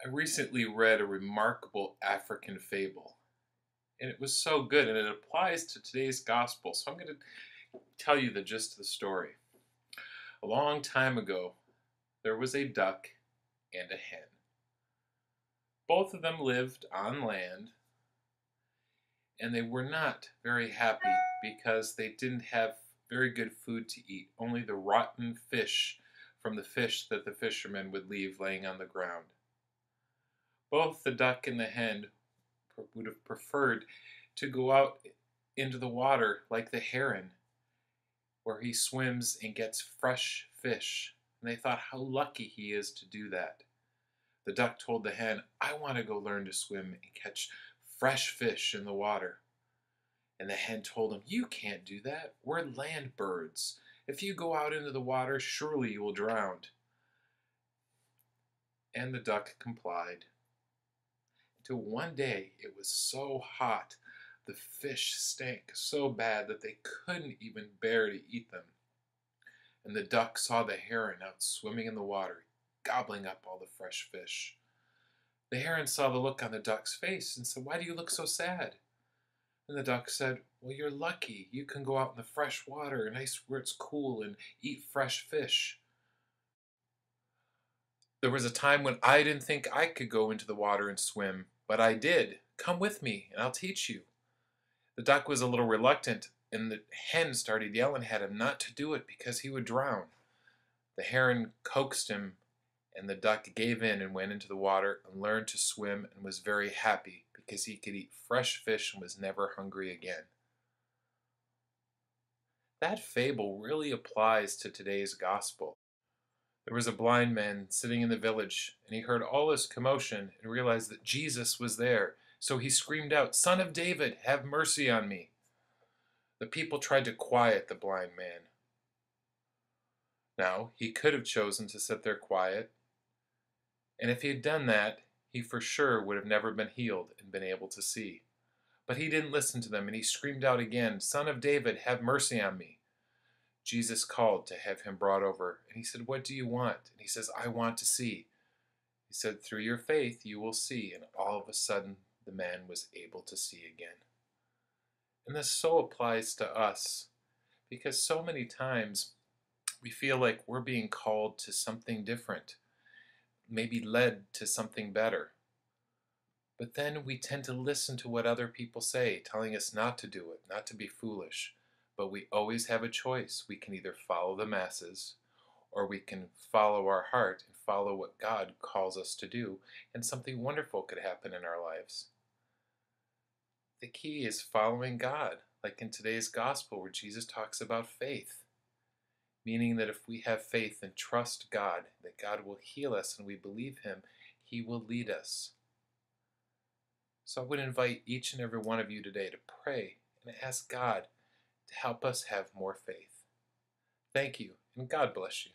I recently read a remarkable African fable, and it was so good, and it applies to today's gospel. So I'm going to tell you the gist of the story. A long time ago, there was a duck and a hen. Both of them lived on land, and they were not very happy because they didn't have very good food to eat, only the rotten fish from the fish that the fishermen would leave laying on the ground. Both the duck and the hen would have preferred to go out into the water like the heron, where he swims and gets fresh fish. And they thought how lucky he is to do that. The duck told the hen, "I want to go learn to swim and catch fresh fish in the water." And the hen told him, "You can't do that. We're land birds. If you go out into the water, surely you will drown." And the duck complied. Until one day it was so hot, the fish stank so bad that they couldn't even bear to eat them. And the duck saw the heron out swimming in the water, gobbling up all the fresh fish. The heron saw the look on the duck's face and said, "Why do you look so sad?" And the duck said, "Well, you're lucky. You can go out in the fresh water, nice where it's cool, and eat fresh fish. There was a time when I didn't think I could go into the water and swim, but I did. Come with me, and I'll teach you." The duck was a little reluctant, and the hen started yelling at him not to do it because he would drown. The heron coaxed him, and the duck gave in and went into the water and learned to swim and was very happy because he could eat fresh fish and was never hungry again. That fable really applies to today's gospel. There was a blind man sitting in the village, and he heard all this commotion and realized that Jesus was there. So he screamed out, "Son of David, have mercy on me." The people tried to quiet the blind man. Now, he could have chosen to sit there quiet, and if he had done that, he for sure would have never been healed and been able to see. But he didn't listen to them, and he screamed out again, "Son of David, have mercy on me." Jesus called to have him brought over, and he said, "What do you want?" And he says, "I want to see." He said, "Through your faith you will see." And all of a sudden, the man was able to see again. And this so applies to us, because so many times we feel like we're being called to something different, maybe led to something better. But then we tend to listen to what other people say, telling us not to do it, not to be foolish. But we always have a choice. We can either follow the masses, or we can follow our heart and follow what God calls us to do, and something wonderful could happen in our lives. The key is following God, like in today's gospel where Jesus talks about faith, meaning that if we have faith and trust God, that God will heal us and we believe Him, He will lead us. So I would invite each and every one of you today to pray and ask God to help us have more faith. Thank you, and God bless you.